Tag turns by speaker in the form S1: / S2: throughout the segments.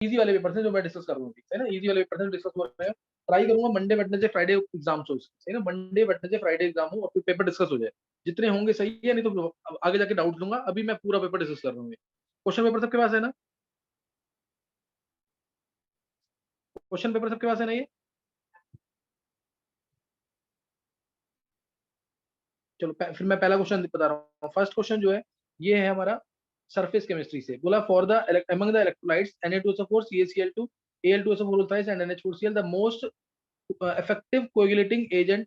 S1: Easy वाले paper से जो मैं डिस्कस कर रहा हूँ, है ना, इजी वाले पेपर से डिस्कस हो रहे हैं। ट्राई करूंगा मंडे वेडनेसडे फ्राइडे एग्जाम हो, है ना, मंडे वेडनेसडे फ्राइडे एग्जाम हो और फिर पेपर डिस्कस हो जाए। जितने होंगे सही है, नहीं तो आगे जाके डाउट लूंगा। अभी मैं पूरा पेपर डिस्कस कर रहा हूँ। क्वेश्चन पेपर सबके पास है ना? क्वेश्चन पेपर सबके पास है ना ये? चलो फिर मैं पहला क्वेश्चन बता रहा हूँ। फर्स्ट क्वेश्चन जो है ये है हमारा सरफेस केमिस्ट्री से। बोला for the among the electrolytes Na2SO4 CaCl2 Al2SO4 and NH4Cl the most effective coagulating agent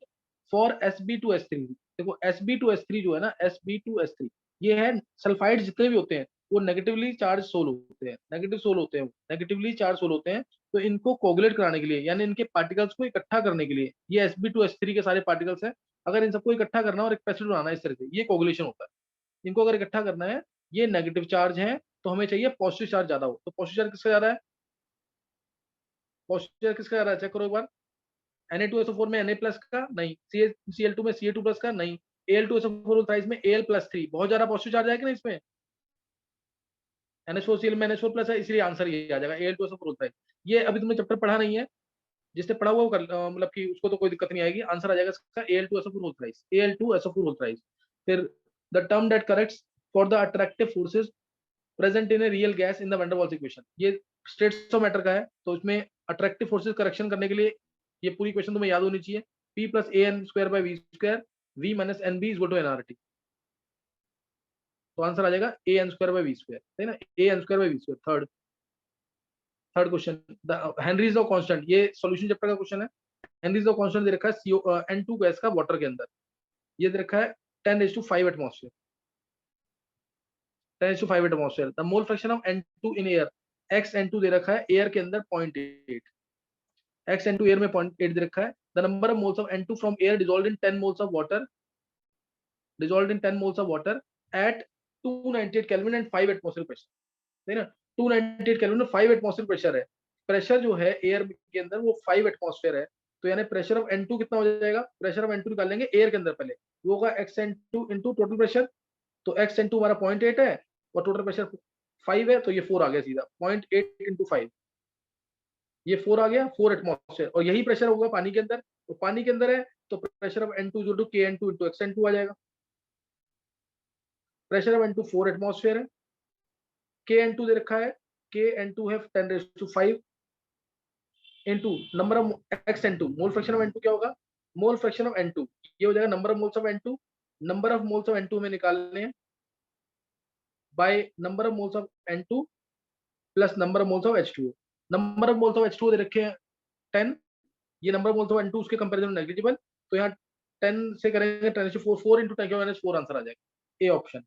S1: for Sb2S3। देखो Sb2S3 जो है ना, Sb2S3 ये है सल्फाइड जितने भी होते हैं वो नेगेटिवली चार्ज सोल होते हैं, नेगेटिव सोल होते हैं, नेगेटिवली चार्ज सोल होते हैं। तो इनको कोगुलेट कराने के लिए, यानी इनके पार्टिकल्स को इकट्ठा करने के लिए, ये Sb2S3 के सारे पार्टिकल्स हैं, अगर इन सबको इकट्ठा करना और एक एसिड बनाना है इस तरह से, ये कोगुलेशन होता है। इनको अगर इकट्ठा करना है, ये नेगेटिव चार्ज है, तो हमें चाहिए पॉजिटिव चार्ज ज्यादा हो। तो पॉजिटिव चार्ज किसका ज्यादा है? पॉजिटिव चार्ज किसका ज्यादा है? चेक करो एक बार। Na2SO4 में Na प्लस का नहीं, Cl2 में Ca2 प्लस का नहीं, Al2SO4 में Al+3 बहुत ज्यादा पॉजिटिव चार्ज आएगा ना इसमें। NH4Cl में NH4 प्लस है, इसलिए आंसर ये आ जाएगा Al2SO4। ये अभी तुमने चैप्टर पढ़ा नहीं है, जिसने पढ़ा हुआ वो मतलब कि उसको तो कोई दिक्कत नहीं आएगी। आंसर आ जाएगा इसका Al2SO4, Al2SO4। फिर the term that corrects for the attractive forces present in a real gas in the van der Waals equation. ये स्टेट्स ऑफ मैटर का है, तो इसमें अट्रैक्टिव फोर्सेस करेक्शन करने के लिए ये पूरी क्वेश्चन तुम्हें याद होनी चाहिए। P plus an² / v², v minus N B is equal to nRT। तो आंसर आ जाएगा an² / v², है ना, an²/v²। Third third question, the Henry's law constant, ये सॉल्यूशन चैप्टर का क्वेश्चन है। हेनरीज लॉ कांस्टेंट दे रखा है CO N2 गैस का वाटर के अंदर, ये दे रखा है 10⁵ atmosphere, 10⁵ atmosphere. The mole fraction of N2 in air, XN2 दे रखा है एयर के अंदर 0.8, XN2 एयर में 0.8 दे रखा है। The number of moles of N2 from air dissolved in 10 moles of water, dissolved in 10 moles of water at 298 kelvin and 5 atmosphere pressure, है ना। 298 kelvin में 5 एटमॉस्फेयर प्रेशर है। प्रेशर जो है एयर के अंदर वो 5 एटमॉस्फेयर है। तो यानी प्रेशर ऑफ N2 कितना हो जाएगा? प्रेशर ऑफ N2 निकाल लेंगे एयर के अंदर पहले, वो होगा XN2 इंटू टोटल प्रेशर। तो XN2 हमारा 0.8 है और टोटल प्रेशर 5 है, तो ये 4 आ गया सीधा। 0.8 इंटू 5, ये 4 आ गया, 4 एटमॉस्फेयर। और यही प्रेशर होगा पानी के अंदर, तो पानी के अंदर है तो प्रेशर ऑफ N2 जो KN2 इंटू XN2 आ जाएगा। प्रेशर ऑफ N2 4 एटमॉस्फेयर है, KN2 दे रखा है, KN2 है 10⁵ into number of XN2। Mole fraction of N2 क्या होगा? मोल फ्रैक्शन ऑफ N2 ये हो जाएगा number of moles of N2, number of moles of N2 में निकालने हैं by number of moles of N2 plus number of moles of H2O। Number of moles of H2O दे रखे हैं 10, ये number of moles of N2 उसके comparison में negligible, तो यहाँ 10 से करेंगे 10⁴, 4 इंटू 10⁻⁴ आंसर आ जाएगा, ए ऑप्शन।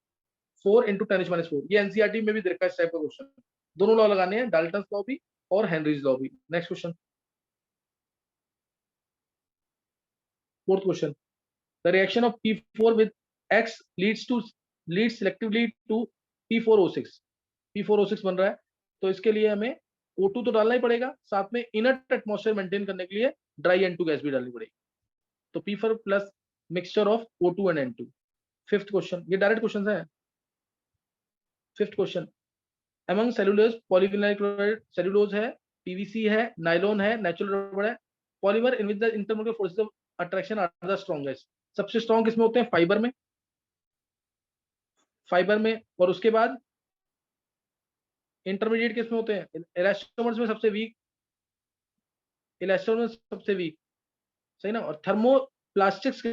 S1: 4 इंटू 10⁻⁴, ये एनसीईआरटी में भी दे रखा है इस टाइप का क्वेश्चन। दोनों लॉ लगाने हैं, डाल्टन लॉ भी और हेनरीज लॉ भी। Next question, fourth question, the reaction of P4 with X leads selectively to P4O6। P4O6 बन रहा है, तो इसके लिए हमें O2 तो डालना ही पड़ेगा, साथ में इनर्ट एटमॉस्फेयर मेंटेन करने के लिए ड्राई N2 गैस भी डालनी पड़ेगी। तो P4 plus mixture of O2 and N2। Fifth question, ये डायरेक्ट क्वेश्चन है। Fifth question, among cellulose polyvinyl chloride, cellulose है, पीवीसी है, नाइलॉन है, नेचुरल रबड़ है। Polymer in which the intermolecular forces of attraction are the strongest. सबसे strong किसमें होते हैं? फाइबर में, फाइबर में। और उसके बाद इंटरमीडिएट किसमें होते हैं? इलास्टोमर्स में सबसे वीक, इलास्टोमर्स सबसे वीक, सही ना। और थर्मोप्लास्टिक्स के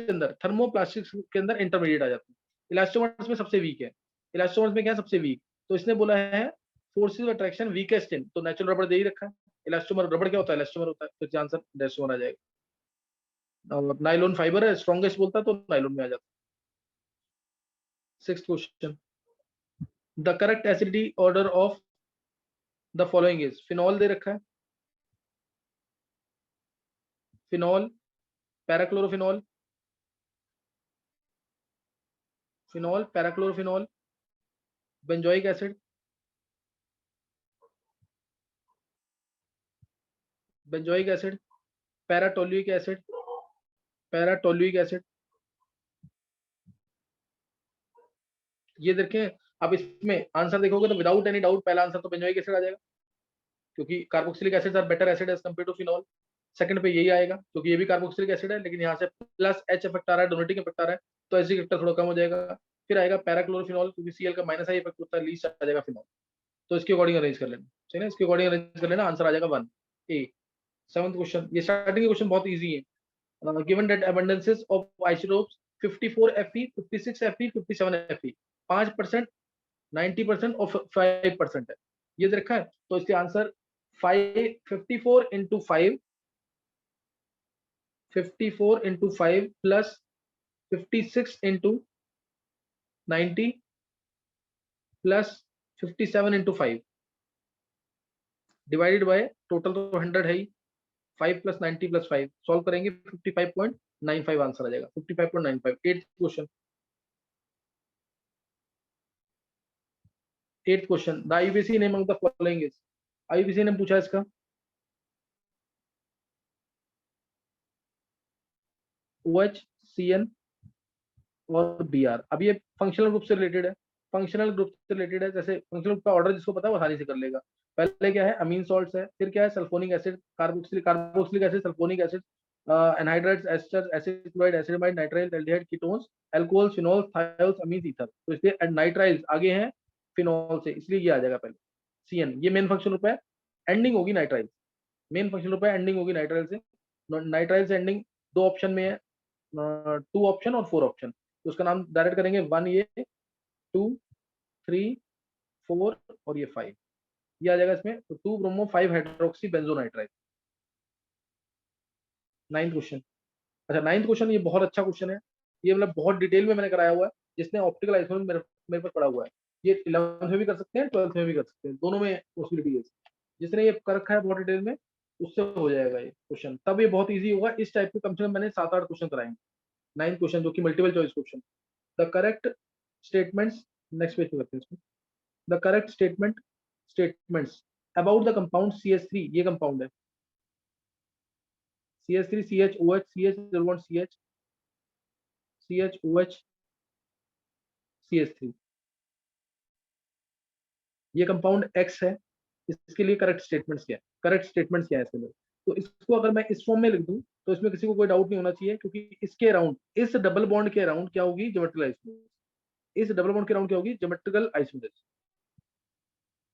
S1: अंदर इंटरमीडिएट आ जाते हैं। इलास्टोमर्स में सबसे वीक है, इलास्टोमर्स में क्या है सबसे वीक, तो इसने बोला है फोर्सेस ऑफ अट्रैक्शन वीकेस्ट इन, तो नेचुरल रबड़ दे ही रखा है। इलास्टोमर रबड़ क्या होता है? इलास्टोमर होता है, तो आंसर इलास्टोमर आ जाएगा। और नाइलॉन फाइबर है, स्ट्रॉन्गेस्ट बोलता है तो नाइलॉन में आ जाता है। Sixth question, the correct acidity order of the following is. Phenol दे रखा है, phenol, parachlorophenol, phenol, parachlorophenol, benzoic acid, benzoic acid, paratoluic acid, paratoluic acid. ये देखें, अब इसमें आंसर देखोगे तो विदाउट एनी डाउट पहला आंसर तो बेंजोइक एसिड आ जाएगा, क्योंकि carboxylic acids are better acid as compare to phenol. Second पे यही आएगा क्योंकि ये भी कार्बोक्सिलिक एसिड है, लेकिन यहाँ से प्लस एच इफेक्ट आ रहा है, डोनेटिंग इफेक्ट आ रहा है, तो एसिडिक इफेक्ट थोड़ा कम हो जाएगा। फिर आएगा पैराक्लोरोफिनॉल, क्योंकि सीएल का माइनस आई इफेक्ट होता है, लीस्ट आ जाएगा फिनॉल। तो इसके अकॉर्डिंग अरेंज कर लेना, ठीक है, इसके अकॉर्डिंग अरेंज कर लेना, आंसर आ जाएगा 1 ए। 7th क्वेश्चन, ये स्टार्टिंग के क्वेश्चन बहुत इजी है। Given that abundances of isotopes 54 Fe, 56 Fe, 57 Fe, 5%, 90% और 5% है, ये दे रखा है। तो इसके answer 54 into 5, 54 into 5 plus 56 into 90 plus 57 into 5 divided by total तो 100 है ही, 5 प्लस 90 प्लस 5 सॉल्व करेंगे 55.95 आंसर आ जाएगा, 55.95। 8th question, 8th question, the IUPAC name of the following is, IUPAC ने पूछा इसका OH, CN और BR। अब ये फंक्शनल ग्रुप से रिलेटेड है, फंक्शनल ग्रुप से रिलेटेड है, जैसे फंक्शनल ग्रुप का ऑर्डर जिसको पता है वो आसानी से कर लेगा। पहले क्या है, अमीन सॉल्ट्स है, फिर क्या है, sulphonic acid, carboxylic acid, sulphonic acid, anhydrides, ester, acid chloride, acid amide, nitrile, aldehyde, ketones, alcohol, phenol, thiols, amines, ether. तो इसलिए नाइट्राइल्स आगे हैं फिनोल से, इसलिए ये आ जाएगा पहले CN। ये मेन फंक्शनल ग्रुप है, एंडिंग होगी नाइट्राइल, मेन फंक्शनल ग्रुप है, एंडिंग होगी नाइट्राइल से। नाइट्राइल से एंडिंग दो ऑप्शन में है, 2 ऑप्शन और 4 ऑप्शन, तो उसका नाम डायरेक्ट करेंगे 1 ये, 2, 3, 4 और ये 5, ये आ जाएगा इसमें। तो 2 ब्रोमो 5 हाइड्रोक्सी बेंजोनाइट्राइल। 9th क्वेश्चन, अच्छा 9th क्वेश्चन, ये बहुत अच्छा क्वेश्चन है, ये मतलब बहुत डिटेल में मैंने कराया हुआ है, जिसने ऑप्टिकल आइसोमेर मेरे पास पढ़ा हुआ है। ये 11th में भी कर सकते हैं, 12th में भी कर सकते हैं, दोनों में पॉसिबिलिटी है। जिसने ये कर रखा है बहुत डिटेल में, उससे हो जाएगा ये क्वेश्चन, तब ये बहुत ईजी होगा। इस टाइप के कम से कम मैंने 7-8 क्वेश्चन कराएंगे। 9th क्वेश्चन जो कि multiple choice question, the correct statements, next page पे करते हैं इसको। The correct statements about the compound CH3, ये कंपाउंड है CH3, CHOH, CH double bond CH, CHOH, CH3, ये कंपाउंड X है, इसके लिए करेक्ट स्टेटमेंट्स क्या है, करेक्ट स्टेटमेंट्स क्या है इसके लिए। तो इसको अगर मैं इस फॉर्म में लिख दूं तो इसमें किसी को कोई डाउट नहीं होना चाहिए, क्योंकि इसके अराउंड, इस डबल बॉन्ड के अराउंड क्या होगी, ज्योमेट्रिकल आइसोमेरिज्म, इस डबल बॉन्ड के अराउंड क्या होगी, ज्योमेट्रिकल आइसोमेरिज्म,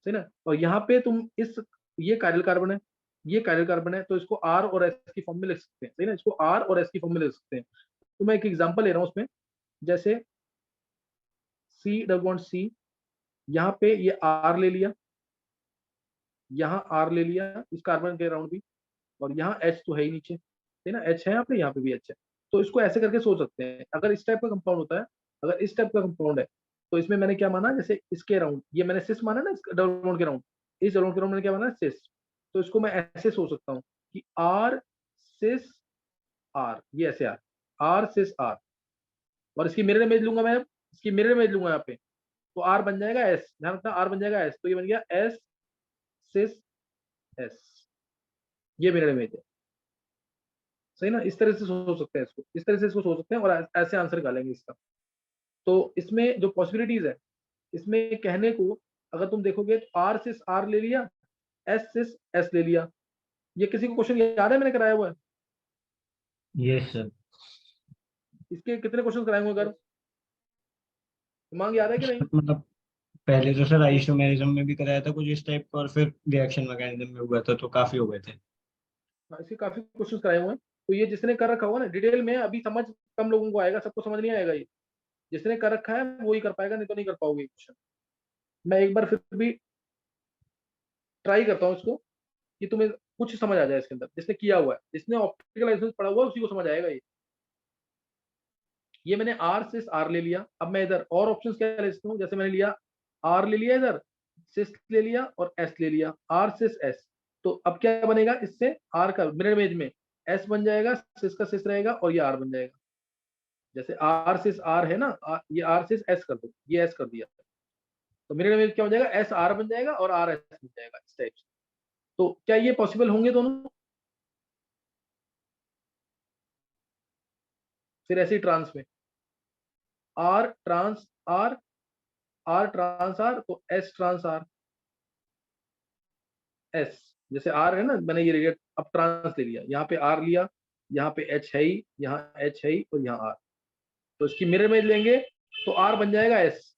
S1: सही ना। और यहाँ पे तुम इस, ये कायरल कार्बन है, ये कायरल कार्बन है, तो इसको R और S की फॉर्म में लिख सकते हैं, सही ना, इसको R और S की फॉर्म में लिख सकते हैं। तो मैं एक एग्जांपल ले रहा हूँ उसमें, जैसे C डबल बॉन्ड C, यहाँ पे ये R ले लिया, यहाँ R ले लिया इस कार्बन के अराउंड भी, और यहाँ H तो है ही नीचे, है ना, H है यहाँ पे भी H है। तो इसको ऐसे करके सोच सकते हैं, अगर इस टाइप का कंपाउंड होता है, अगर इस टाइप का कंपाउंड है, तो इसमें मैंने क्या माना, जैसे इसके अराउंड, ये मैंने सिस माना ना, इस डबल बॉन्ड के अराउंड, इस डबल बॉन्ड के अराउंड मैंने क्या माना, सिस। तो इसको मैं ऐसे सोच सकता हूँ कि R सिस R, ये ऐसे R सिस R, और इसकी मिरर इमेज लूंगा मैं, इसकी मिरर इमेज लूंगा यहाँ पे, तो R बन जाएगा S, ध्यान रखना R बन जाएगा S, तो ये बन गया S सिस S, ये मिरर इमेज है, सही ना। इस तरह से सोच सकते हैं इसको, इस तरह से इसको सोच सकते हैं, और ऐसे आंसर निकालेंगे इसका। तो इसमें जो पॉसिबिलिटीज है, इसमें कहने को, अगर तुम देखोगे तो R सिस R ले लिया, S सिस S ले लिया। ये किसी को क्वेश्चन याद है मैंने कराया हुआ है,
S2: यस सर।
S1: इसके कितने क्वेश्चन कराए हुए अगर दिमाग याद है कि नहीं।
S2: मतलब पहले तो सर आइसोमेरिज्म में भी कराया था कुछ इस टाइप का, और फिर रिएक्शन मैकेनिज्म में हुआ था, तो काफी हो गए थे।
S1: हाँ, इसके काफी क्वेश्चन कराए हुए हैं। तो ये जिसने कर रखा होगा ना डिटेल में, अभी समझ कम लोगों को आएगा, सबको समझ नहीं आएगा, ये जिसने कर रखा है वो ही कर पाएगा, नहीं तो नहीं कर पाओगे क्वेश्चन। मैं एक बार फिर भी ट्राई करता हूँ इसको, कि तुम्हें कुछ समझ आ जाए इसके अंदर, जिसने किया हुआ है, जिसने ऑप्टिकल लाइसेंस पढ़ा हुआ है उसी को समझ आएगा ये मैंने R सिस R ले लिया, अब मैं इधर और ऑप्शंस क्या ले सकता हूँ, जैसे मैंने लिया R ले लिया, इधर सिस ले लिया और S ले लिया, R सिस S। तो अब क्या बनेगा, इससे R का मिरर इमेज में S बन जाएगा, सिस का सिस रहेगा और ये R बन जाएगा। जैसे R सिस R है ना, ये R सिस S कर दो, ये S कर दिया, तो मिरर इमेज क्या हो जाएगा, S R बन जाएगा और R S बन जाएगा, इस टाइप से। तो क्या ये पॉसिबल होंगे दोनों, फिर ऐसे ही ट्रांस में R trans R, R trans R, तो S ट्रांस R S, जैसे आर है ना, मैंने ये रेडियस अब ट्रांस ले लिया, यहाँ पे आर लिया, यहाँ पे एच है ही, यहाँ एच है ही, और यहाँ आर, तो इसकी मिरर इमेज लेंगे तो आर बन जाएगा एस,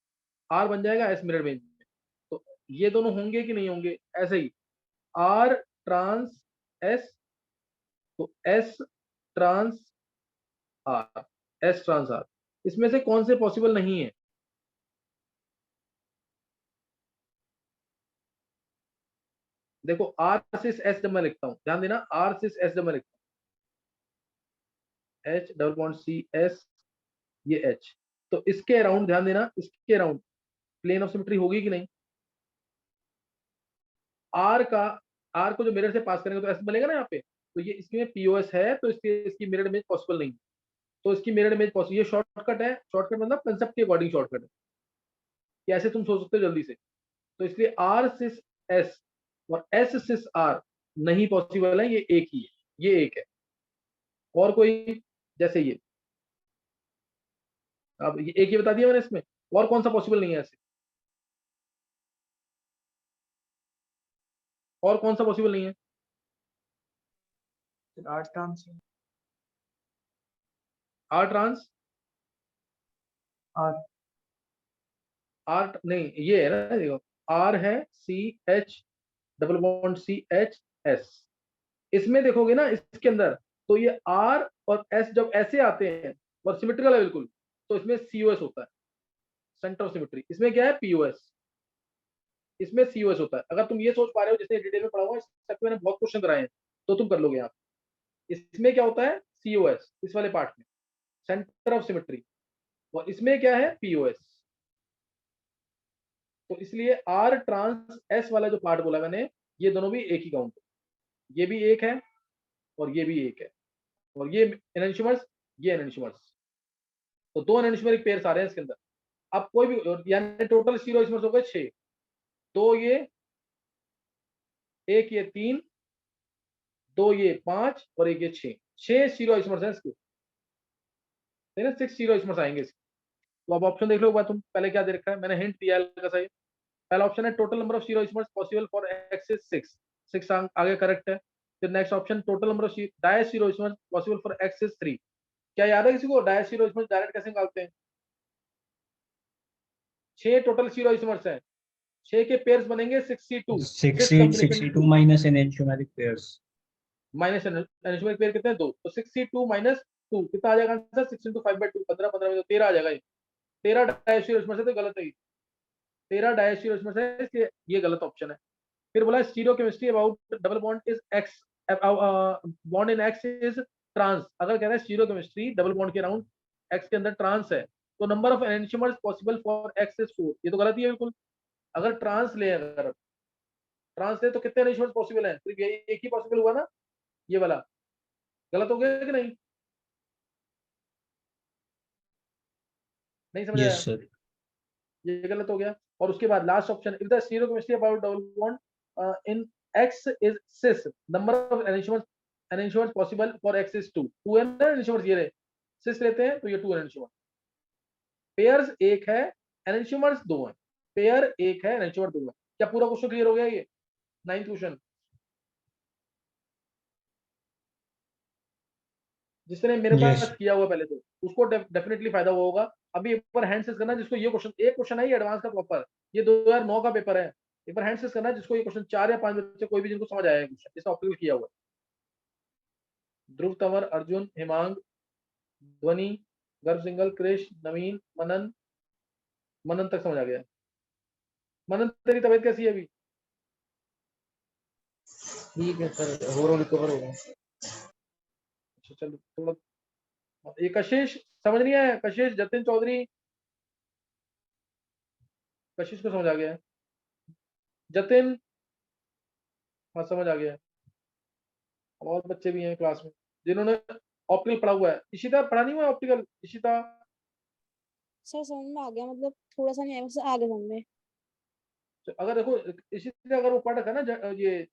S1: आर बन जाएगा एस मिरर इमेज में। तो ये दोनों होंगे कि नहीं होंगे? ऐसे ही आर ट्रांस एस, तो S trans R, S trans R, इसमें से कौन से पॉसिबल नहीं है? देखो आर सिस एस जब मैं लिखता हूं, ध्यान देना, आर सिस एस जब मैं लिखता हूं, H double bond C S, ये एच, तो इसके अराउंड ध्यान देना, इसके अराउंड प्लेन ऑफ सिमेट्री होगी कि नहीं? आर का, आर को जो मिरर से पास करेंगे तो एस बनेगा ना यहाँ पे, तो ये इसमें पीओएस है, तो इसके इसकी मिरर इमेज पॉसिबल नहीं, तो इसकी मिरर इमेज पॉसिबल, ये शॉर्टकट है, शॉर्टकट मतलब कंसेप्ट के अकॉर्डिंग शॉर्टकट है कि ऐसे तुम सोच सकते हो जल्दी से। तो इसलिए आर सिस एस और एस सिस आर नहीं पॉसिबल है, ये एक ही है, ये एक है। और कोई, जैसे ये, अब ये एक ही बता दिया मैंने इसमें, और कौन सा पॉसिबल नहीं है ऐसे? और कौन सा पॉसिबल नहीं है?
S3: R trans,
S1: R trans,
S3: R
S1: R नहीं, ये है ना, देखो आर है C H double bond C H S, इसमें देखोगे ना इसके अंदर, तो ये आर और एस जब ऐसे आते हैं और सिमेट्रिकल है बिल्कुल, तो इसमें सीओएस होता है, सेंटर ऑफ सिमेट्री। इसमें क्या है? पीओएस, इसमें सीओएस होता है। अगर तुम ये सोच पा रहे हो, जैसे डिटेल में पढ़ा हुआ है, इस मैंने बहुत क्वेश्चन कराए हैं, तो तुम कर लोगे यहाँ। इसमें क्या होता है? सीओएस, इस वाले पार्ट में सेंटर ऑफ सिमेट्री, और इसमें क्या है? पीओएस। तो इसलिए आर ट्रांस एस वाला जो पार्ट बोला मैंने, ये दोनों भी एक ही काउंट है, ये भी एक है और ये भी एक है, और ये एनंशिमर्स, ये एनंशिमर्स, तो दो एनंशिमरिक पेयर्स आ रहे हैं इसके अंदर। अब कोई भी, यानी टोटल स्टीरियो आइसोमर्स हो गए 6, दो ये, एक ये 3, दो ये 5, और एक ये 6, 6 स्टीरियो आइसोमर्स हैं इसके, ठीक है ना, 6 स्टीरियो आइसोमर्स आएंगे इसके। तो अब ऑप्शन देख लो एक बार, तुम पहले क्या दे रखा है, मैंने हिंट दिया है हल्का सा। पहला ऑप्शन है total number of stereo isomers possible for X is 6, 6 आगे करेक्ट है। फिर next option, total number of di stereo isomers possible for X is 3। क्या याद है किसी को डाई स्टीरियो आइसोमर्स डायरेक्ट कैसे निकालते हैं? 6 टोटल स्टीरियो आइसोमर्स हैं, 6 के पेयर्स बनेंगे 62, 6 combination
S2: 62 minus enantiomeric pairs.
S1: Minus anisomeric pair कितने हैं? 2, तो 62 माइनस 2 कितना आ जाएगा आंसर? 6 into 5/2, 15 15 में तो 13 आ जाएगा। ये 13 डायस्टीरियो से, तो गलत है ये, 13 डायस्टीरियो से, इसलिए ये गलत ऑप्शन है। फिर बोला stereochemistry about double bond is X, bond in X is trans. अगर कह रहा है स्टीरियो केमिस्ट्री डबल बॉन्ड के अराउंड एक्स के अंदर ट्रांस है, तो number of enantiomers possible for X is 4, ये तो गलत ही है बिल्कुल। अगर ट्रांस ले, अगर ट्रांस ले तो कितने एनंशियमर्स पॉसिबल हैं? सिर्फ ये एक ही पॉसिबल हुआ ना, ये वाला। गलत हो गया कि नहीं? नहीं समझ
S2: यस
S1: आया?
S2: सर।
S1: ये गलत हो गया। और उसके बाद last option, if the stereochemistry about double bond in X is cis, number of enantiomers possible for X is 2, 2 है ना एनंशियमर्स, ये रहे, सिस लेते हैं तो ये 2 एनंशियमर, पेयर्स एक है, एनंशियमर्स 2 हैं, पेयर एक है, एनंशियमर 2 है। क्या पूरा क्वेश्चन क्लियर हो गया? ये 9th क्वेश्चन, जिसने मेरे
S2: यस।
S1: पास किया हुआ पहले, तो उसको डेफिनेटली फायदा हुआ होगा। अभी एक बार हैंड सेस करना जिसको ये क्वेश्चन, एक क्वेश्चन है ये एडवांस का प्रॉपर, ये 2009 का पेपर है। एक बार हैंड सेस करना जिसको ये क्वेश्चन 4 या 5 बच्चे, कोई भी जिनको समझ आया है क्वेश्चन, इसका ऑप्टिकल किया हुआ है। ध्रुव, तंवर, अर्जुन, हिमांग, ध्वनि, गर्भ सिंगल, क्रिश, नवीन, मनन, मनन तक समझ आ गया। मनन तेरी तबीयत कैसी है अभी?
S3: ठीक है सर, हो रहा रिकवर हो रहा है।
S1: अच्छा चलो थोड़ा, ये कशिश समझ नहीं आया? कशिश, जतिन चौधरी, कशिश को समझ आ गया है? जतिन, हाँ समझ आ गया है। और बच्चे भी हैं क्लास में जिन्होंने ऑप्टिकल पढ़ा हुआ है। इशिता पढ़ा नहीं हुआ है ऑप्टिकल? इशिता,
S4: सर समझ में आ गया, मतलब थोड़ा सा नहीं आया, बस आ गया समझ में।
S1: अगर देखो इशिता अगर वो पढ़ रखा है ना ये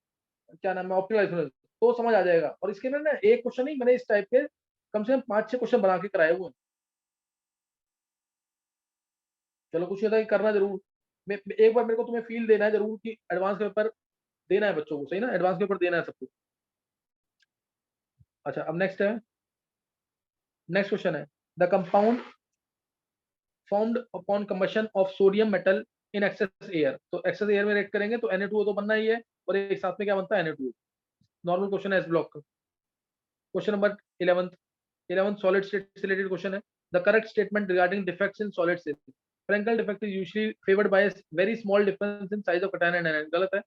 S1: क्या नाम है, ऑप्टिकल, तो समझ आ जाएगा। और इसके अंदर ना एक क्वेश्चन नहीं, मैंने इस टाइप के कम से कम 5-6 क्वेश्चन बना के कराए हुए हैं। चलो कुछ नहीं था कि करना जरूर, एक बार मेरे को तुम्हें फील देना है जरूर कि एडवांस पेपर देना है बच्चों को, सही ना, एडवांस पेपर देना है सबको। अच्छा अब नेक्स्ट है, नेक्स्ट क्वेश्चन है the compound formed upon combustion of sodium metal in excess air. तो एक्सेस एयर में रिएक्ट करेंगे तो Na2O तो बनना ही है, और एक साथ में क्या बनता है Na2O। नॉर्मल क्वेश्चन है एस ब्लॉक का। क्वेश्चन नंबर 11 सॉलिड स्टेट से रिलेटेड क्वेश्चन है। The correct statement regarding defects in solid state. Frenkel defect is usually favoured by very small difference in size of cation and anion. गलत है।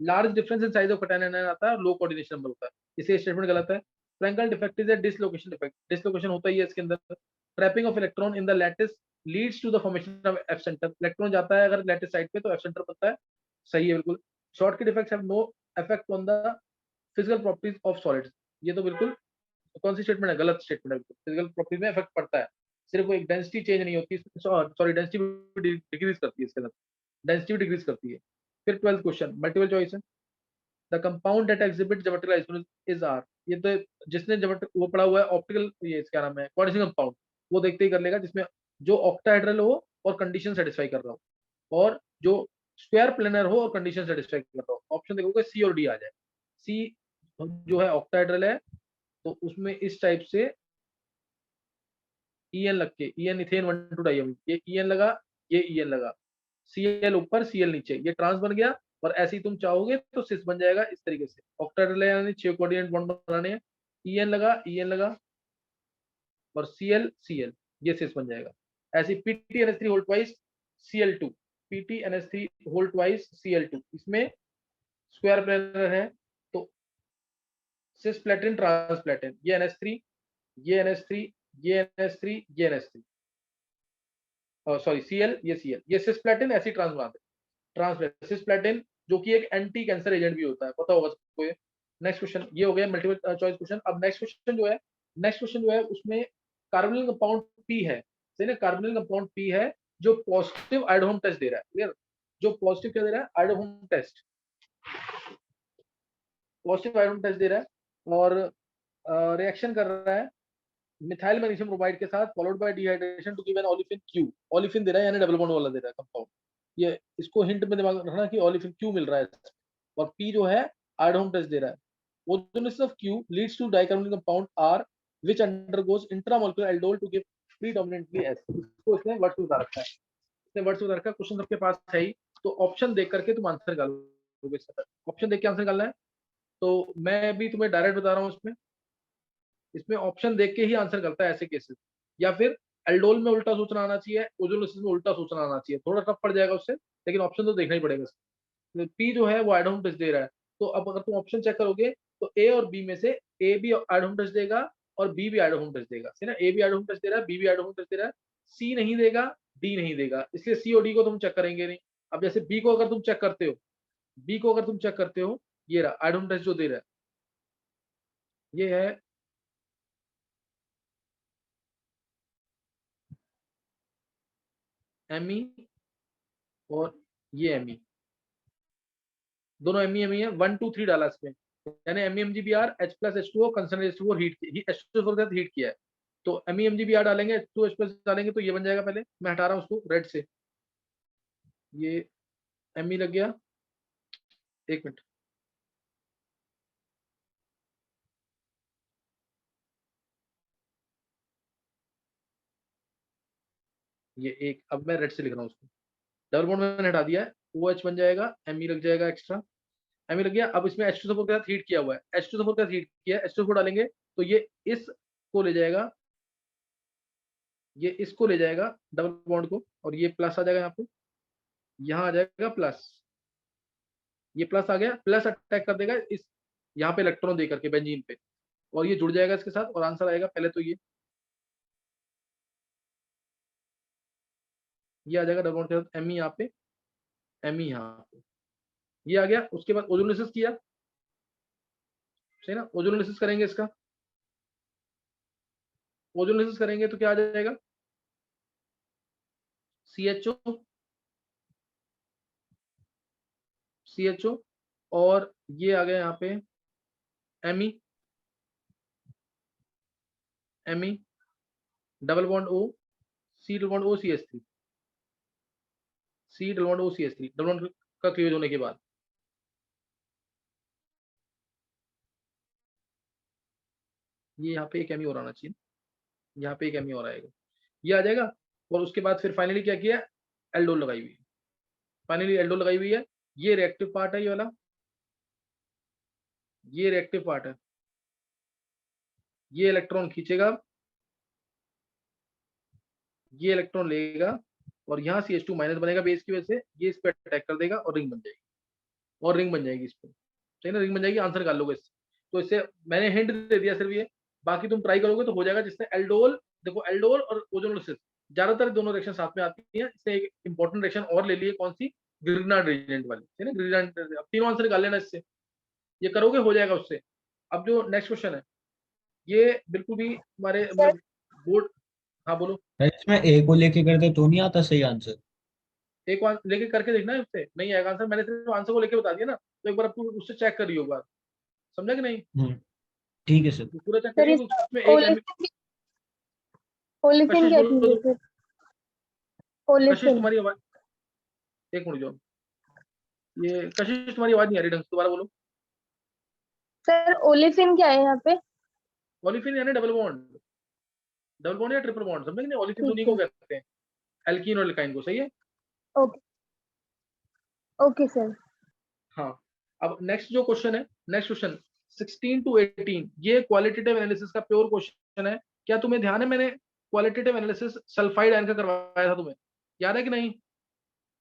S1: Large difference in size of cation and anion आता है, लो coordination number होता है, इसलिए statement गलत है। Frenkel defect is a dislocation defect, dislocation होता ही है इसके अंदर। Trapping of electron in the lattice leads to the formation of F centre. Electron जाता है अगर लैटिस साइड पे तो एफ सेंटर बनता है, सही है बिल्कुल। Shortcut effects have no effect on the physical properties of solids. ये तो बिल्कुल कौन सी स्टेटमेंट है, गलत स्टेटमेंट है। फिजिकल प्रॉपर्टीज में इफेक्ट पड़ता है, सिर्फ वो एक डेंसिटी चेंज नहीं होती, सॉरी डेंसिटी डिक्रीज करती है इसके अंदर, डेंसिटी डिक्रीज करती है। फिर 12th क्वेश्चन मल्टीपल चॉइस है। The compound that exhibit geometrical isomorphism is are. ये तो जिसने ज्योमेट्रिक वो पढ़ा हुआ है ऑप्टिकल, ये क्या नाम है, कोऑर्डिनेशन कंपाउंड, वो देखते ही कर लेगा, जिसमें जो ऑक्टाहेड्रल हो और कंडीशन सेटिस्फाई कर रहा हो, और जो स्क्वायर प्लेनर हो और कंडीशन सेटिस्फाई कर रहा हो। ऑप्शन देखोगे सी और डी आ जाए। सी जो है ऑक्टाहेड्रल है, तो उसमें इस टाइप से EN लग के, EN इथेन 1,2 डाइअमीन, ये EN लगा, ये EN लगा, Cl ऊपर Cl नीचे, ये ट्रांस बन गया। और ऐसे ही तुम चाहोगे तो सिस बन जाएगा इस तरीके से। ऑक्टाहेड्रल यानी 6 कोऑर्डिनेट बॉन्ड बनाने हैं, EN लगा, EN लगा और Cl Cl, ये सिस बन जाएगा। ऐसे PtNH3 whole twice Cl2, PtNH3 whole twice Cl2, इसमें स्क्वायर प्लेनर है तो सिस प्लेटिन ट्रांस प्लेटिन, ये NH3, ये NH3, ये NH3, ये NH3, सॉरी Cl, ये Cl, ये सिस्प्लेटिन ऐसी ट्रांस बनाते हैं। ट्रांस सिस्प्लेटिन जो कि एक एंटी कैंसर एजेंट भी होता है, पता होगा सबको ये। नेक्स्ट क्वेश्चन ये हो गया मल्टीपल चॉइस क्वेश्चन। अब नेक्स्ट क्वेश्चन जो है, नेक्स्ट क्वेश्चन जो है उसमें कार्बोनिल कंपाउंड P है, सही ना, कार्बोनिल कंपाउंड P है जो पॉजिटिव आयोडोहम टेस्ट दे रहा है, क्लियर। जो पॉजिटिव क्या दे रहा है, आयोडोहम टेस्ट, पॉजिटिव आयोडोहम टेस्ट दे रहा है, और रिएक्शन कर रहा है मिथाइल मैग्नीशियम ब्रोमाइड के साथ, followed by dehydration to give an olefin Q। Olefin दे रहा है यानी डबल बॉन्ड वाला दे रहा है कंपाउंड। ये इसको हिंट में दिमाग रखना कि ओलिफिन Q मिल रहा है, और P जो है आयोडोहम टेस्ट दे रहा है। Ozonolysis of Q leads to dicarbonyl compound R which undergoes intramolecular aldol to give predominantly S। इसको इसने वर्ड्स में बता रखा है, इसने वर्ड्स में बता रखा है। क्वेश्चन सबके पास है ही, तो ऑप्शन देख करके तुम आंसर निकालोगे। ऑप्शन देख के आंसर निकालना है, तो मैं भी तुम्हें डायरेक्ट बता रहा हूँ, इसमें इसमें ऑप्शन देख के ही आंसर करता है ऐसे केसेस। या फिर एल्डोल में उल्टा सोचना आना चाहिए, ओजोनिसिस में उल्टा सोचना आना चाहिए, थोड़ा टफ पड़ जाएगा उससे, लेकिन ऑप्शन तो देखना ही पड़ेगा। पी जो है वो आयोडोहम टेस्ट दे रहा है, तो अब अगर तुम ऑप्शन चेक करोगे तो ए और बी में से ए भी आयोडोहम टेस्ट देगा और बी भी आयोडोहम टेस्ट देगा, है ना। ए भी आयोडोहम टेस्ट दे रहा है, बी भी आयोडोहम टेस्ट दे रहा है, सी नहीं देगा, डी नहीं देगा, इसलिए सी और डी को तुम चेक करेंगे नहीं। अब जैसे बी को अगर तुम चेक करते हो, बी को अगर तुम चेक करते हो, ये रहा आयोडोहम टेस्ट जो दे रहा है, ये है एमी, और ये एमी, दोनों एमी है, 1 2 3 डाला इसमें, यानी MEmGbr H plus H2O concentrate H2O H2O के साथ हीट किया है, तो MEmGbr डालेंगे, H2H प्लस डालेंगे, तो ये बन जाएगा। पहले मैं हटा रहा हूँ उसको रेड से, ये एमी लग गया, एक मिनट, ये एक, अब मैं रेड से लिख रहा हूँ उसको, डबल बॉन्ड मैंने हटा दिया है, OH बन जाएगा, एमी लग जाएगा एक्स्ट्रा, एमी लग गया। अब इसमें H2SO4 के साथ हीट किया हुआ है, H2SO4 के साथ हीट किया है, H2SO4 डालेंगे तो ये इसको ले जाएगा, ये इसको ले जाएगा डबल बॉन्ड को, और ये प्लस आ जाएगा, यहाँ पे यहाँ आ जाएगा प्लस, ये प्लस आ गया, प्लस अटैक कर देगा इस यहाँ पे इलेक्ट्रॉन दे करके बेंजीन पे, और ये जुड़ जाएगा इसके साथ, और आंसर आएगा पहले तो ये आ जाएगा डबल बॉन्ड के साथ एमी यहाँ पे, एमी यहाँ पे, ये आ गया। उसके बाद ओजोलिसिस किया, सही ना, ओजोलिसिस करेंगे इसका, ओजोलिसिस करेंगे तो क्या आ जाएगा, CHO, CHO, और ये आ गया यहाँ पे एमी, एमी, double bond O, C double bond O CH3, C double bond O CH3, double bond का क्लियर होने के बाद ये यहाँ पे एक एम और आना चाहिए, यहाँ पे एक एम और आएगा, ये आ जाएगा। और उसके बाद फिर फाइनली क्या किया, एल्डोल लगाई हुई है, फाइनली एल्डोल लगाई हुई है। ये रिएक्टिव पार्ट है, ये वाला, ये रिएक्टिव पार्ट है, ये इलेक्ट्रॉन खींचेगा, ये इलेक्ट्रॉन लेगा और यहाँ CH2 माइनस बनेगा बेस की वजह से, ये इस पे अटैक कर देगा और रिंग बन जाएगी, और रिंग बन जाएगी इस पे, ठीक है ना, रिंग बन जाएगी। आंसर निकाल लोगे इससे। तो इससे मैंने हिंट दे दिया सिर्फ ये, बाकी तुम ट्राई करोगे तो हो जाएगा। जिससे एल्डोल, देखो एल्डोल और ओजोनोलिसिस ज्यादातर दोनों रिएक्शन साथ में आती है। इससे एक इंपॉर्टेंट रिएक्शन और ले लिए, कौन सी, ग्रिग्नार्ड रीजेंट वाली, है ना, ग्रिग्नार्ड। अब तीनों आंसर निकाल लेना इससे, ये करोगे हो जाएगा उससे। अब जो नेक्स्ट क्वेश्चन है, ये बिल्कुल भी हमारे
S5: सर
S1: मतलब बोर्ड, हाँ बोलो।
S2: सर इसमें ए को लेके करते तो नहीं आता सही आंसर?
S1: एक बार लेके करके देखना है, उससे नहीं आएगा आंसर। मैंने सिर्फ आंसर को लेके बता दिया ना, तो एक बार अब तू उससे चेक करियो एक बार, समझा कि नहीं,
S2: ठीक है सर।
S1: तो पूरा चेक
S5: सर
S1: करियो
S5: इस
S1: कि उसमें एक
S5: ओलिफिन
S1: कशिश
S5: क्या
S1: बोलो,
S5: चीज है सर?
S1: कशिश
S5: ओलिफिन।
S1: तुम्हारी आवाज, एक मिनट जो, ये कशिश तुम्हारी आवाज नहीं आ रही ढंग से, दोबारा बोलो।
S5: सर ओलिफिन क्या है यहाँ पे?
S1: ओलिफिन यानी डबल बॉन्ड, डबल बॉन्ड या ट्रिपल बॉन्ड, समझे कि नहीं, ओलिफिन
S5: ठीक
S1: उन्हीं
S5: है।
S1: को कहते हैं, एल्कीन और एल्काइन को, सही है।
S5: Okay okay sir.
S1: हाँ, अब नेक्स्ट जो क्वेश्चन है, नेक्स्ट क्वेश्चन 16 to 18, ये क्वालिटेटिव एनालिसिस का प्योर क्वेश्चन है। क्या तुम्हें ध्यान है, मैंने क्वालिटेटिव एनालिसिस सल्फाइड आयन का करवाया था, तुम्हें याद है कि नहीं?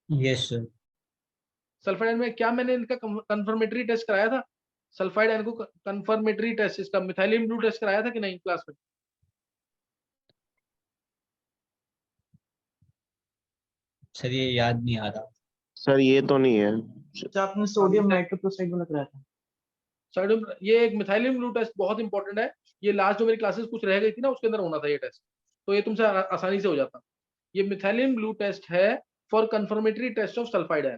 S2: Yes sir.
S1: सल्फाइड आयन में क्या मैंने इनका कंफर्मेटरी टेस्ट कराया था, सल्फाइड आयन को कंफर्मेटरी टेस्ट, इसका मिथाइलिन ब्लू टेस्ट कराया था कि नहीं क्लास में?
S2: सर ये याद नहीं आ रहा।
S3: सर ये तो नहीं है।
S6: अच्छा आपने सोडियम नाइट्रोक्लोराइड वाला कराया था?
S1: सोडियम, ये एक मिथाइलिन ब्लू टेस्ट बहुत इंपॉर्टेंट है। ये लास्ट जो मेरी क्लासेस कुछ रह गई थी ना, उसके अंदर होना था ये टेस्ट, तो ये तुमसे आसानी से हो जाता। ये मिथाइलिन ब्लू टेस्ट है for confirmatory test of sulphide ion,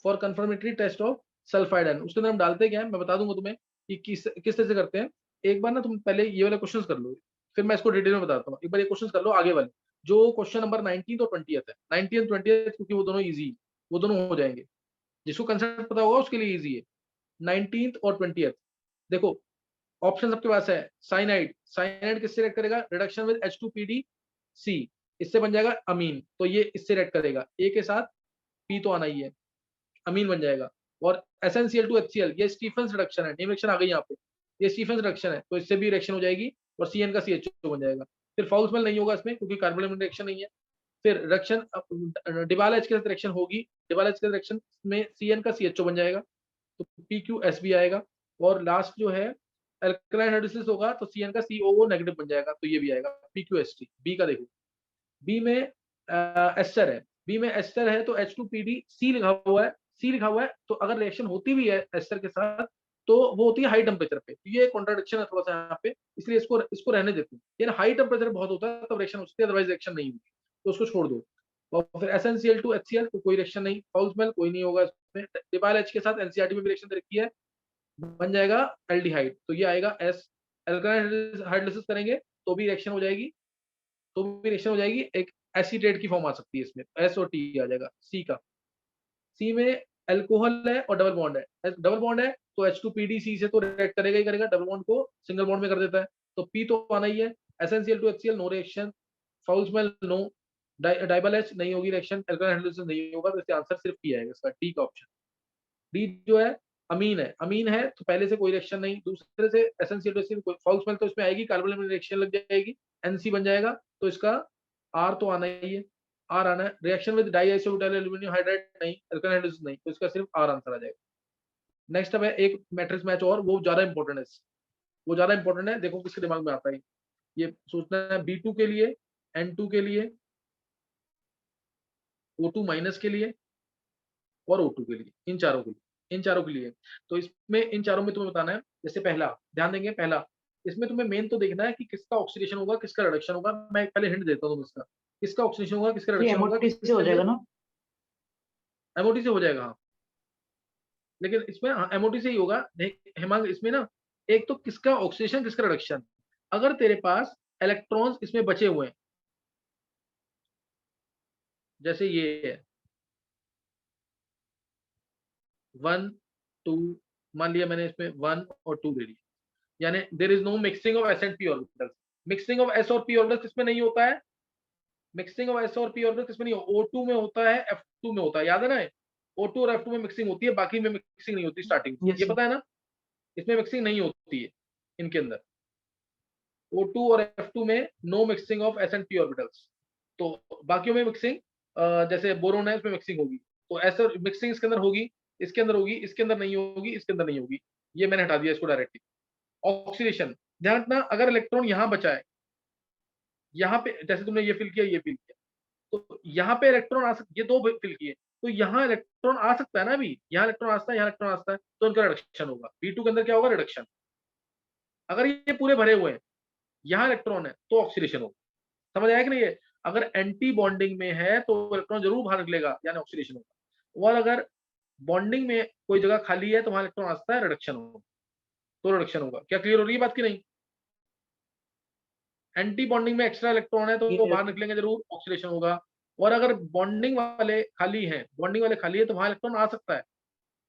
S1: for confirmatory test of sulphide ion. उसके अंदर हम डालते क्या है, मैं बता दूंगा तुम्हें कि किस तरह से करते हैं। एक बार ना तुम पहले ये वाले क्वेश्चंस कर लो, फिर मैं इसको डिटेल में बताता हूँ। एक बार ये क्वेश्चंस कर लो आगे वाले, जो क्वेश्चन नंबर 19 और 20 है, 19 20, क्योंकि वो दोनों इजी, वो दोनों हो जाएंगे, जिसको कंसेप्ट पता होगा उसके लिए इजी है। 19 और 20 देखो, ऑप्शन आपके पास है। साइनाइड, साइनाइड किससे रिएक्ट करेगा, रिडक्शन विद H2PdC, इससे बन जाएगा अमीन, तो ये इससे रिएक्ट करेगा, ए के साथ पी तो आना ही है, अमीन बन जाएगा। और SnCl2HCl, ये स्टीफेंस रिडक्शन है, नेम रिएक्शन आ गई यहाँ पे, ये स्टीफेंस रिडक्शन है, तो इससे भी रिएक्शन हो जाएगी और Cn का CH2 बन जाएगा। फिर फाउल स्मेल नहीं होगा इसमें, क्योंकि कार्बोनिल रिएक्शन नहीं है। फिर रिएक्शन डिबाल H के साथ रिएक्शन होगी, डिबाल H के साथ रिएक्शन में Cn का CHO बन जाएगा, तो PQSB आएगा। और लास्ट जो है अल्कलाइन हाइड्रोलिसिस होगा, तो Cn का COO नेगेटिव बन जाएगा, तो ये भी आएगा PQST। बी का देखो, बी में एस्टर है, बी में एस्टर है तो H2PdC लिखा हुआ है, सी लिखा हुआ है, तो अगर रिएक्शन होती भी है एस्टर के साथ तो वो होती है हाई टेम्परेचर पे, तो ये कॉन्ट्राडिक्शन है थोड़ा सा यहाँ पे, इसलिए इसको रहने देते हैं। यानी हाई टेम्परेचर बहुत होता है तब रिएक्शन होती है, अदरवाइज रिएक्शन नहीं होती, तो उसको छोड़ दो। और फिर SnCl2HCl तो कोई रिएक्शन नहीं, फाउल स्मेल कोई नहीं होगा इसमें। डिबाइल H के साथ NCRT में भी रिएक्शन दे रखी है, बन जाएगा एल्डिहाइड, तो ये आएगा एस। एल्काइल हाइड्रोलिसिस करेंगे तो भी रिएक्शन हो जाएगी, तो भी रिएक्शन हो जाएगी, एक एसीटेट की फॉर्म आ सकती है इसमें, एस और टी आ जाएगा सी का। सी में अल्कोहल है और डबल बॉन्ड है, डबल बॉन्ड है तो H2PdC से तो रिएक्ट करेगा ही करेगा, डबल बॉन्ड को सिंगल बॉन्ड में कर देता है, तो पी तो आना ही है। SnCl2HCl no reaction, foul smell no, डाइबल H नहीं होगी रिएक्शन, अल्काइल हाइड्रोलिसिस नहीं होगा, तो इसका आंसर सिर्फ पी आएगा, इसका डी का ऑप्शन। डी जो है अमीन है, अमीन है तो पहले से कोई रिएक्शन नहीं, दूसरे से SnCl2HCl फाउल स्मेल तो इसमें आएगी, कार्बोनिल रिएक्शन लग जाएगी, NC बन जाएगा, तो इसका आर तो आना ही है, आर आना है। रिएक्शन विद डाइआइसोब्यूटाइल एल्यूमिनियम हाइड्राइड नहीं, अल्काइल हाइड्रोलिसिस नहीं, तो इसका सिर्फ आर आंसर आ जाएगा। नेक्स्ट अब है एक मैट्रिक्स मैच और, वो ज्यादा इंपॉर्टेंट है, वो ज्यादा इंपॉर्टेंट है, देखो किसके दिमाग में आता है। ये सोचना है B2 के लिए, N2 के लिए, O2 माइनस के लिए और O2 के लिए, इन चारों के लिए, इन चारों के लिए। तो इसमें इन चारों में तुम्हें बताना है, जैसे पहला ध्यान देंगे, पहला इसमें तुम्हें मेन तो देखना है कि किसका ऑक्सीडेशन होगा किसका रिडक्शन होगा। मैं पहले हिंट देता हूँ इसका, किसका ऑक्सीडेशन होगा किसका
S6: ये
S1: रिडक्शन होगा,
S6: एमओटी से हो जाएगा ना?
S1: एमओटी से हो जाएगा हाँ, लेकिन इसमें एमओटी से ही होगा। हेमांग इसमें ना, एक तो किसका ऑक्सीडेशन किसका रिडक्शन, अगर तेरे पास इलेक्ट्रॉन्स इसमें बचे हुए हैं, जैसे ये है 1 2, मान लिया मैंने इसमें 1 और 2 ले लिया, यानी there is no mixing of S and P orbitals. Mixing of S और पी ऑर्बिटल्स किसमें नहीं होता है? मिक्सिंग ऑफ एस और पी ऑर्बिटल किसमें नहीं हो? O2 में होता है, F2 में होता है, याद है ना? O2 और F2 में मिक्सिंग होती है, बाकी में मिक्सिंग नहीं होती स्टार्टिंग में,
S6: Yes,
S1: ये
S6: sir.
S1: पता है ना? इसमें मिक्सिंग नहीं होती है इनके अंदर। O2 और F2 में no mixing of S and P orbitals. तो बाकियों में मिक्सिंग, जैसे बोरोन है उसमें मिक्सिंग होगी, तो ऐसे मिक्सिंग इसके अंदर होगी, इसके अंदर होगी, इसके अंदर नहीं होगी, इसके अंदर नहीं होगी। ये मैंने हटा दिया इसको डायरेक्टली। ऑक्सीडेशन, ध्यान रखना, अगर इलेक्ट्रॉन यहाँ बचा है, यहाँ पे जैसे तुमने ये फिल किया, ये फिल किया, तो यहाँ पे इलेक्ट्रॉन आ सकते, ये दो फिल किए, तो यहाँ इलेक्ट्रॉन आ सकता है ना, अभी यहाँ इलेक्ट्रॉन आता है, यहाँ इलेक्ट्रॉन आता है, तो इनका रिडक्शन होगा। B2 के अंदर क्या होगा? रिडक्शन। अगर ये पूरे भरे हुए हैं, यहाँ इलेक्ट्रॉन है, तो ऑक्सीडेशन होगा। समझ आया कि नहीं? है अगर एंटी बॉन्डिंग में है तो इलेक्ट्रॉन जरूर बाहर निकलेगा, यानी ऑक्सीडेशन होगा। और अगर बॉन्डिंग में कोई जगह खाली है तो वहां इलेक्ट्रॉन आता है, रिडक्शन होगा, तो रिडक्शन होगा। क्या क्लियर हो रही है बात की नहीं? एंटी बॉन्डिंग में एक्स्ट्रा इलेक्ट्रॉन है तो वो बाहर निकलेंगे जरूर, ऑक्सीडेशन होगा। और अगर बॉन्डिंग वाले खाली हैं, बॉन्डिंग वाले खाली है तो वहां इलेक्ट्रॉन आ सकता है,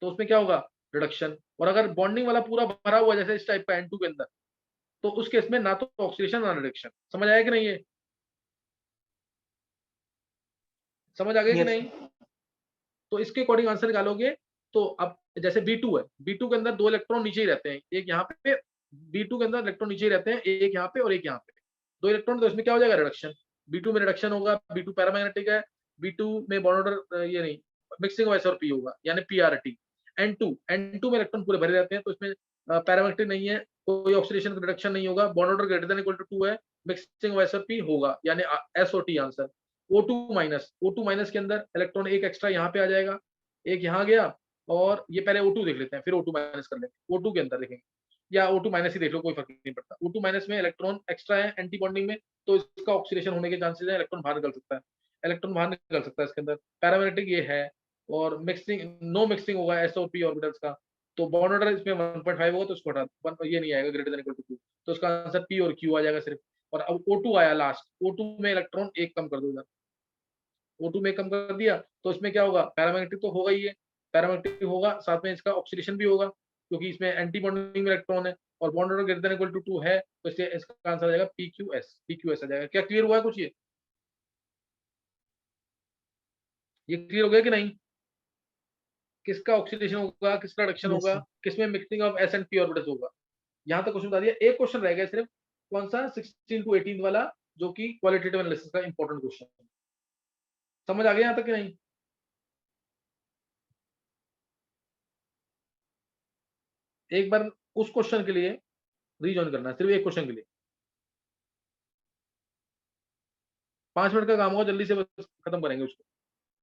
S1: तो उसमें क्या होगा? रिडक्शन। और अगर बॉन्डिंग वाला पूरा भरा हुआ जैसे इस टाइप का N2 के अंदर, तो उस केस में ना तो ऑक्सीडेशन ना रिडक्शन। समझ आया कि नहीं? है समझ आ गया कि
S6: Yes,
S1: नहीं? तो इसके अकॉर्डिंग आंसर निकालोगे। तो अब जैसे B2 है, B2 के अंदर दो इलेक्ट्रॉन नीचे ही रहते हैं, एक यहाँ पे, B2 के अंदर इलेक्ट्रॉन नीचे ही रहते हैं, एक यहाँ पे और एक यहाँ पे, दो इलेक्ट्रॉन, तो इसमें क्या हो जाएगा? रिडक्शन। B2 में रिडक्शन होगा, B2 पैरामैग्नेटिक है, B2 में बॉन्ड ऑर्डर ये नहीं, मिक्सिंग ऑफ S और P होगा, यानी PRT। N2 में इलेक्ट्रॉन पूरे भरे रहते हैं, तो इसमें पैरामैग्नेटिक नहीं है, कोई ऑक्सीडेशन रिडक्शन नहीं होगा, bond order greater than equal to 2 है, मिक्सिंग ऑफ S और P होगा, यानी S और T आंसर। O2 माइनस के अंदर इलेक्ट्रॉन एक एक्स्ट्रा यहाँ पे आ जाएगा, एक यहाँ गया, और ये पहले O2 देख लेते हैं, फिर O2 माइनस कर लेंगे। O2 के अंदर देखेंगे, या O2 माइनस ही देख लो, कोई फर्क नहीं पड़ता। O2 माइनस में इलेक्ट्रॉन एक्स्ट्रा है एंटी बॉन्डिंग में, तो इसका ऑक्सीडेशन होने के चांसेस है, इलेक्ट्रॉन बाहर निकल सकता है, इलेक्ट्रॉन बाहर निकल सकता है इसके अंदर। पैरामैग्नेटिक ये है, और मिक्सिंग, नो मिक्सिंग होगा S और P ऑर्बिटल्स का, तो बॉन्ड ऑर्डर इसमें 1.5 होगा, तो उसको हटा, ये नहीं आएगा ग्रेटर देन इक्वल टू 2, तो इसका आंसर P और Q आ जाएगा सिर्फ। और अब O2 आया लास्ट, O2 में इलेक्ट्रॉन एक कम कर दो इधर, O2 में कम कर दिया, तो इसमें क्या होगा? पैरामैग्नेटिक तो होगा ही है, पैरामैग्नेटिक होगा, साथ में इसका ऑक्सीडेशन भी होगा, क्योंकि इसमें एंटी बॉन्डिंग में इलेक्ट्रॉन है, और bond order greater than equal to 2 है, तो इससे इसका आंसर आ जाएगा PQS आ जाएगा। क्या क्लियर हुआ है कुछ? ये क्लियर हो गया कि नहीं? किसका ऑक्सीडेशन होगा, किसका रिडक्शन
S6: Yes,
S1: होगा,
S6: sir.
S1: किसमें mixing of S and P orbitals होगा। यहाँ तक क्वेश्चन बता दिया। एक क्वेश्चन रह गया सिर्फ, कौन सा? 16 to 18 वाला, जो कि क्वालिटेटिव एनालिसिस का इंपॉर्टेंट क्वेश्चन है। समझ आ गया यहाँ तक कि नहीं? एक बार उस क्वेश्चन के लिए रीजॉइन करना है, सिर्फ एक क्वेश्चन के लिए, 5 मिनट का काम होगा, जल्दी से बस खत्म करेंगे उसको।